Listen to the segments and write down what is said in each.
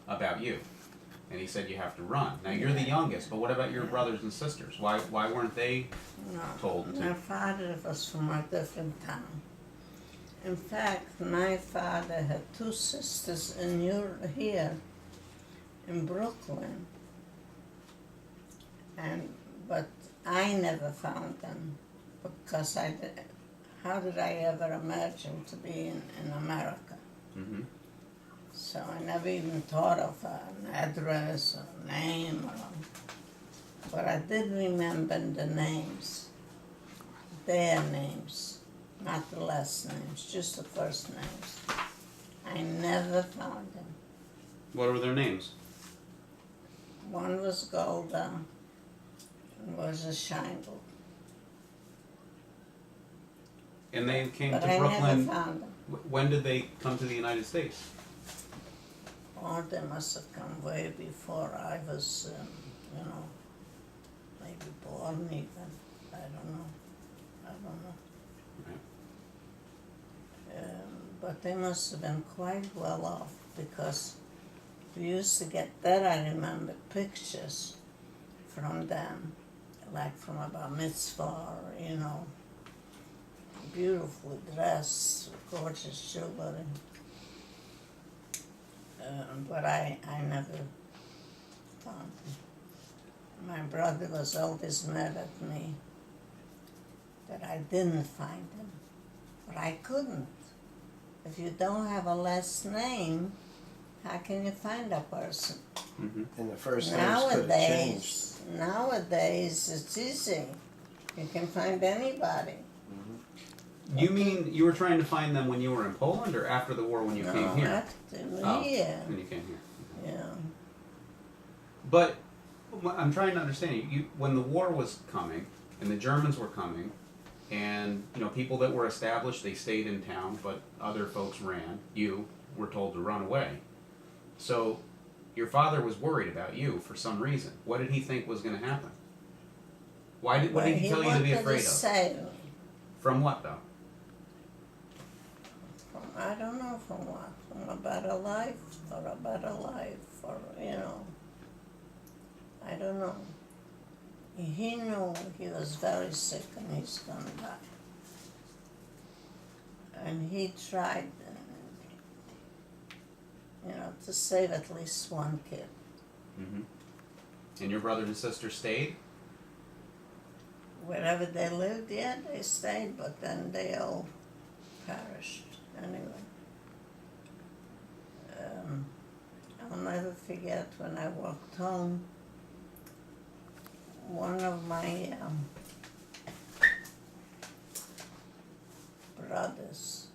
about you. And he said you have to run. Now you're the youngest, but what about your brothers and sisters? Why weren't they No, told to? my father was from a different town. In fact, my father had two sisters here in Brooklyn, but I never found them because how did I ever imagine to be in America? Mm-hmm. So I never even thought of an address or name, but I did remember the names, their names, not the last names, just the first names. I never found them. What were their names? One was Golda, and was a Scheinberg. And they came But to I Brooklyn. never found them. When did they come to the United States? Oh, they must have come way before I was, maybe born even. I don't know. Right. But they must have been quite well off because we used to get that. I remember pictures from them, like from a bar mitzvah, or, beautifully dressed, gorgeous jewelry. But I never found them. My brother was always mad at me that I didn't find him, but I couldn't. If you don't have a last name, how can you find a person? Mm-hmm. And the first names could have changed. Nowadays it's easy. You can find anybody. You mean you were trying to find them when you were in Poland, or after the war when you came here? After here. When you came here. Yeah. But I'm trying to understand you. When the war was coming, and the Germans were coming, and people that were established, they stayed in town, but other folks ran. You were told to run away. So your father was worried about you for some reason. What did he think was going to happen? What did he tell you to be afraid of? Save me. From what, though? I don't know from what. From a better life, or I don't know. He knew he was very sick and he's gonna die. And he tried, to save at least one kid. Mm-hmm. And your brother and sister stayed? Wherever they lived, yeah, they stayed, but then they all perished anyway. I'll never forget when I walked home, one of my brothers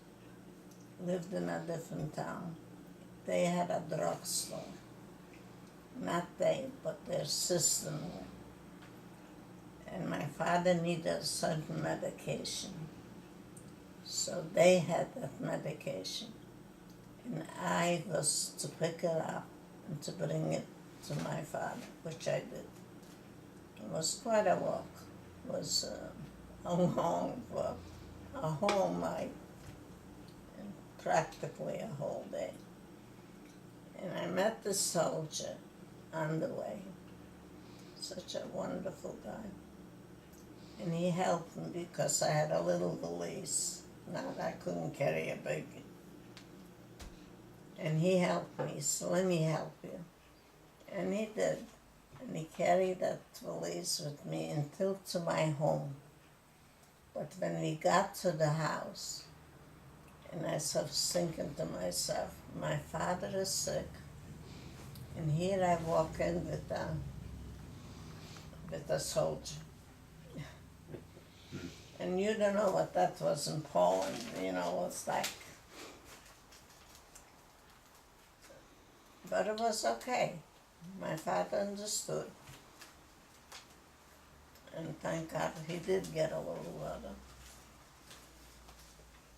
lived in a different town. They had a drugstore. Not they, but their sister-in-law. And my father needed a certain medication. So they had that medication. And I was to pick it up and to bring it to my father, which I did. It was quite a walk. It was a long walk, a whole night, and practically a whole day. And I met the soldier on the way. Such a wonderful guy. And he helped me because I had a little valise. Not I couldn't carry a big. And he helped me, so let me help you. And he did. And he carried that valise with me until to my home. But when we got to the house, and I was thinking to myself, my father is sick, and here I walk in with a soldier. And you don't know what that was in Poland, it's like. But it was okay. My father understood. And thank God he did get a little better.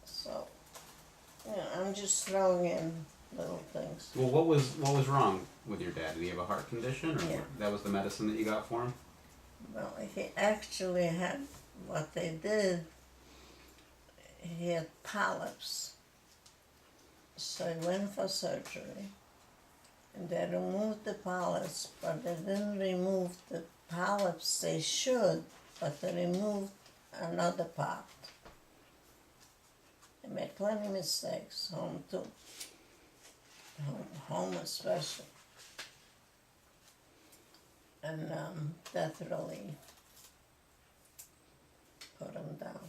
So, I'm just throwing in little things. Well, what was wrong with your dad? Did he have a heart condition, or Yeah. that was the medicine that you got for him? Well, he actually had, what they did, he had polyps. So he went for surgery. And And they removed the pallets, but they didn't remove the pallets they should, but they removed another part. They made plenty of mistakes, home too. Home especially. And that really put them down.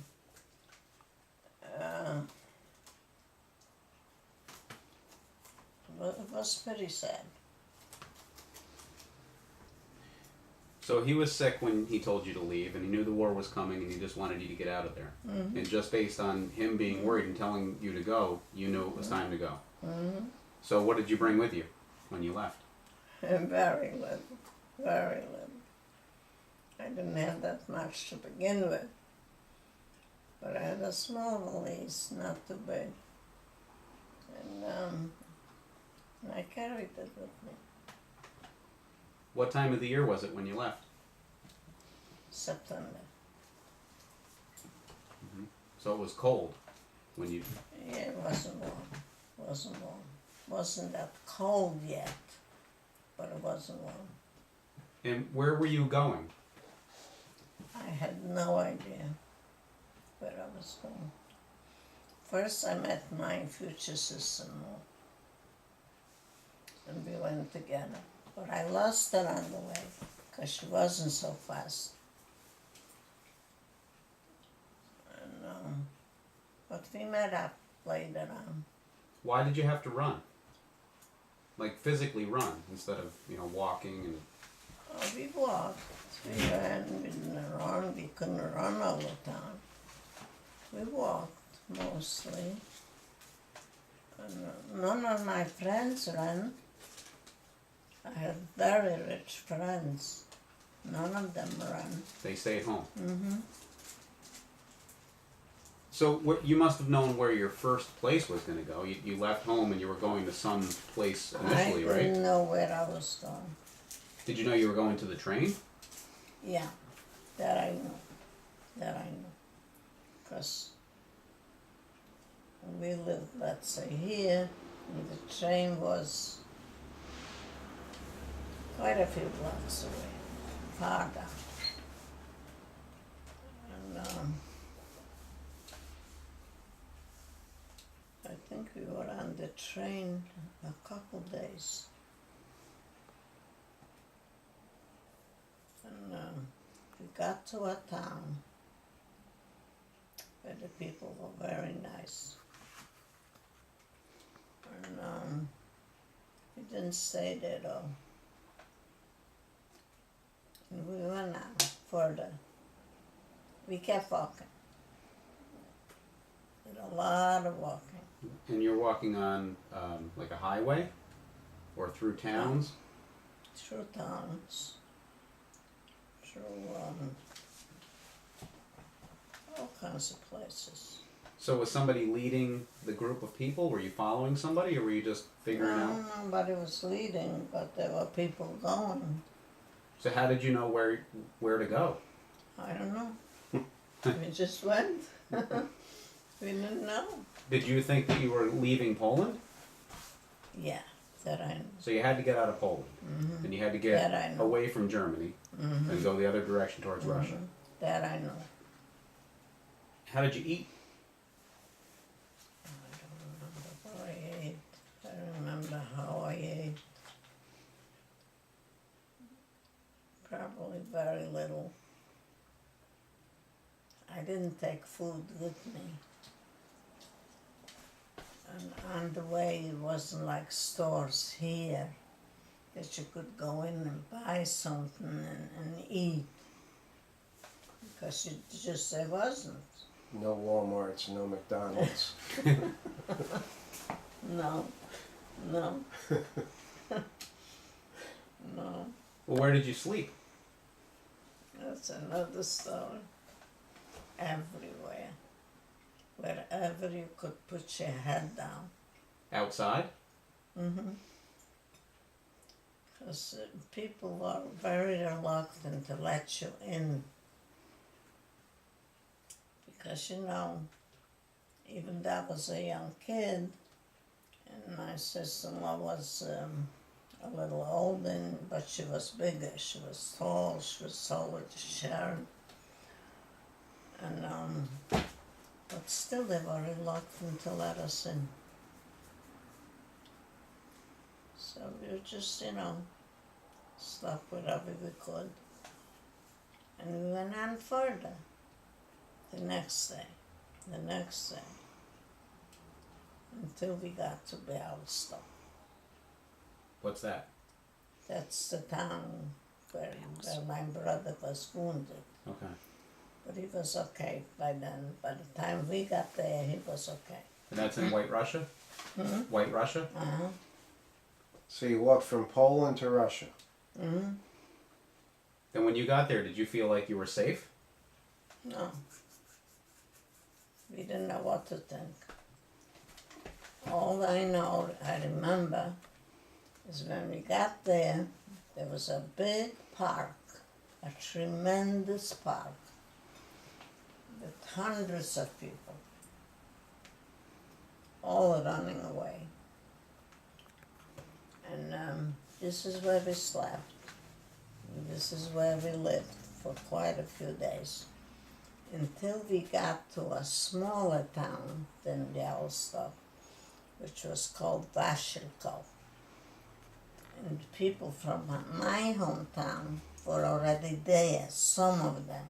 It was pretty sad. So he was sick when he told you to leave, and he knew the war was coming, and he just wanted you to get out of there. Mm-hmm. And just based on him being worried and telling you to go, you knew it was time to go. Mm-hmm. So what did you bring with you when you left? Very little, very little. I didn't have that much to begin with, but I had a small valise, not too big, and I carried it with me. What time of the year was it when you left? September. So it was cold when you. Yeah, it wasn't warm. Wasn't warm. Wasn't that cold yet, but it wasn't warm. And where were you going? I had no idea where I was going. First I met my future sister-in-law, and we went together. But I lost her on the way, because she wasn't so fast. And, but we met up later on. Why did you have to run? Like physically run instead of walking and. Oh, we walked. We didn't run. We couldn't run all the time. We walked mostly. And none of my friends ran. I had very rich friends. None of them ran. They stayed home. Mm-hmm. So you must have known where your first place was going to go. You left home and you were going to some place initially, I right? didn't know where I was going. Did you know you were going to the train? Yeah, that I know. That I know. Because we lived, let's say, here, and the train was quite a few blocks away, far down. And I think we were on the train a couple days. And we got to a town where the people were very nice. And we didn't stay there though. And we went on further. We kept walking. Did a lot of walking. And you're walking on like a highway or through towns? Through towns. Through all kinds of places. So was somebody leading the group of people? Were you following somebody or were you just figuring out? Nobody was leading, but there were people going. So how did you know where to go? I don't know. We just went. We didn't know. Did you think that you were leaving Poland? Yeah, that I know. So you had to get out of Poland. Mm-hmm. And you had to That I get know. away from Germany Mm-hmm. and go the other direction towards Russia. That I know. How did you eat? I don't remember what I ate. I remember how I ate. Probably very little. I didn't take food with me. And on the way, it wasn't like stores here that you could go in and buy something and eat. Because there wasn't. No Walmarts, no McDonald's. No. No. No. Well, where did you sleep? That's another story. Everywhere. Wherever you could put your head down. Outside? Mm-hmm. Because people were very reluctant to let you in. Because, even though I was a young kid, and my sister-in-law was a little older, but she was bigger. She was tall. She was taller than Sharon. And but still, they were reluctant to let us in. So we were just, stopped wherever we could. And we went on further. The next day. Until we got to Białystok. What's that? That's the town where my brother was wounded. Okay. But he was okay by then. By the time we got there, he was okay. And that's in White Russia? Hmm? White Russia? Uh-huh. So you walked from Poland to Russia. Mm-hmm. Then when you got there, did you feel like you were safe? No. We didn't know what to think. All I remember, is when we got there, there was a big park, a tremendous park, with hundreds of people, all running away. And this is where we slept. And this is where we lived for quite a few days. Until we got to a smaller town than Białystok, which was called Vashilkov. And people from my hometown were already there, some of them.